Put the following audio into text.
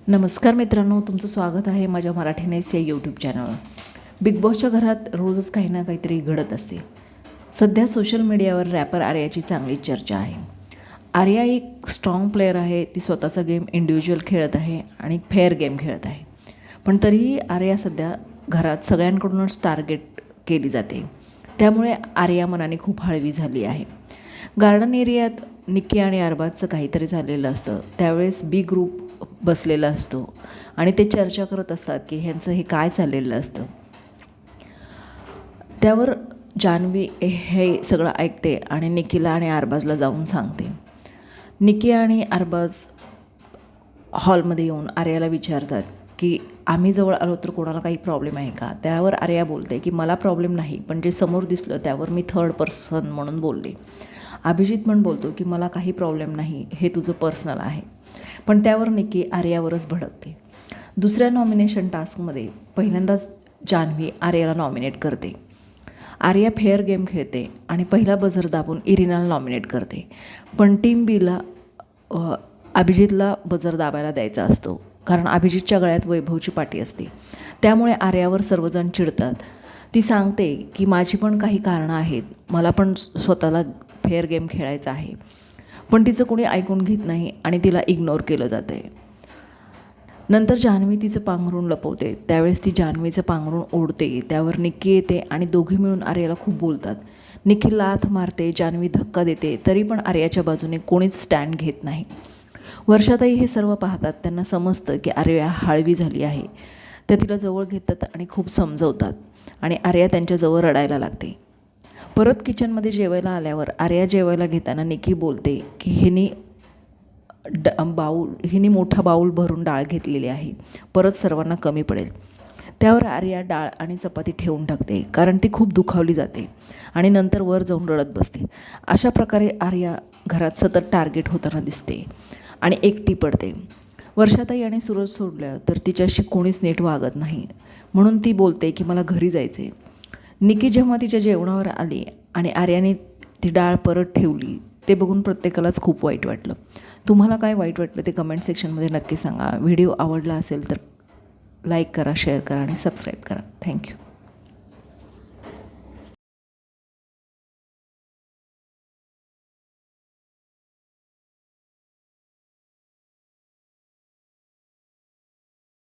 नमस्कार मित्रांनो, तुमचं स्वागत आहे माझ्या मराठी नेस या यूट्यूब चॅनलवर. बिग बॉसच्या घरात रोजच काही ना काहीतरी घडत असते. सध्या सोशल मीडियावर रॅपर आर्याची चांगली चर्चा आहे. आर्या एक स्ट्रॉंग प्लेयर आहे. ती स्वतःचा गेम इंडिव्हिज्युअल खेळत आहे आणि फेअर गेम खेळत आहे. पण तरीही आर्या सध्या घरात सगळ्यांकडूनच टार्गेट केली जाते. त्यामुळे आर्या मनाने खूप हळवी झाली आहे. गार्डन एरियात निक्की आणि अरबाजचं काहीतरी झालेलं असतं. त्यावेळेस बी ग्रुप बसलेला असतो आणि ते चर्चा करत असतात की ह्यांचं हे काय चाललेलं असतं. त्यावर जान्हवी हे सगळं ऐकते आणि निक्कीला आणि अरबाजला जाऊन सांगते. निक्की आणि अरबाज हॉलमध्ये येऊन आर्याला विचारतात की आम्ही जवळ आलो तर कोणाला काही प्रॉब्लेम आहे का. त्यावर आर्या बोलते की मला प्रॉब्लेम नाही, पण जे समोर दिसलं त्यावर मी थर्ड पर्सन म्हणून बोलले. अभिजित पण बोलतो की मला काही प्रॉब्लेम नाही, हे तुझं पर्सनल आहे. पण त्यावर निक्की आर्यावरच भडकते. दुसऱ्या नॉमिनेशन टास्कमध्ये पहिल्यांदाच जान्हवी आर्याला नॉमिनेट करते. आर्या फेअर गेम खेळते आणि पहिला बझर दाबून इरिनाला नॉमिनेट करते. पण टीम बीला अभिजितला बझर दाबायला द्यायचा असतो, कारण अभिजितच्या गळ्यात वैभवची पाटी असते. त्यामुळे आर्यावर सर्वजण चिडतात. ती सांगते की माझी पण काही कारणं आहेत, मला पण स्वतःला फेअर गेम खेळायचा आहे. पण तिचं कोणी ऐकून घेत नाही आणि तिला इग्नोर केलं जातं आहे. नंतर जान्हवी तिचं पांघरून लपवते. त्यावेळेस ती जान्हवीचं पांघरून ओढते. त्यावर निक्की येते आणि दोघी मिळून आर्याला खूप बोलतात. निक्की लाथ मारते, जान्हवी धक्का देते, तरी पण आर्याच्या बाजूने कोणीच स्टँड घेत नाही. वर्षाताई हे सर्व पाहतात. त्यांना समजतं की आर्या हळवी झाली आहे. त्या तिला जवळ घेतात आणि खूप समजवतात आणि आर्या त्यांच्याजवळ रडायला लागते. परत किचनमध्ये जेवायला आल्यावर आर्या जेवायला घेताना निक्की बोलते की हिने मोठा बाऊल भरून डाळ घेतलेली आहे, परत सर्वांना कमी पडेल. त्यावर आर्या डाळ आणि चपाती ठेवून टाकते, कारण ती खूप दुखावली जाते आणि नंतर वर जाऊन रडत बसते. अशा प्रकारे आर्या घरात सतत टार्गेट होताना दिसते आणि एकटी पडते. वर्षाताई आणि सूरज सोडलं तर तिच्याशी कोणीच नीट वागत नाही, म्हणून ती बोलते की मला घरी जायचे. निक्की जेव्हा तिच्या जेवणावर आली आणि आर्याने ती डाळ परत ठेवली, ते बघून प्रत्येकालाच खूप वाईट वाटलं. तुम्हाला काय वाईट वाटलं ते कमेंट सेक्शनमध्ये नक्की सांगा. व्हिडिओ आवडला असेल तर लाईक करा, शेअर करा आणि सबस्क्राईब करा. थँक्यू.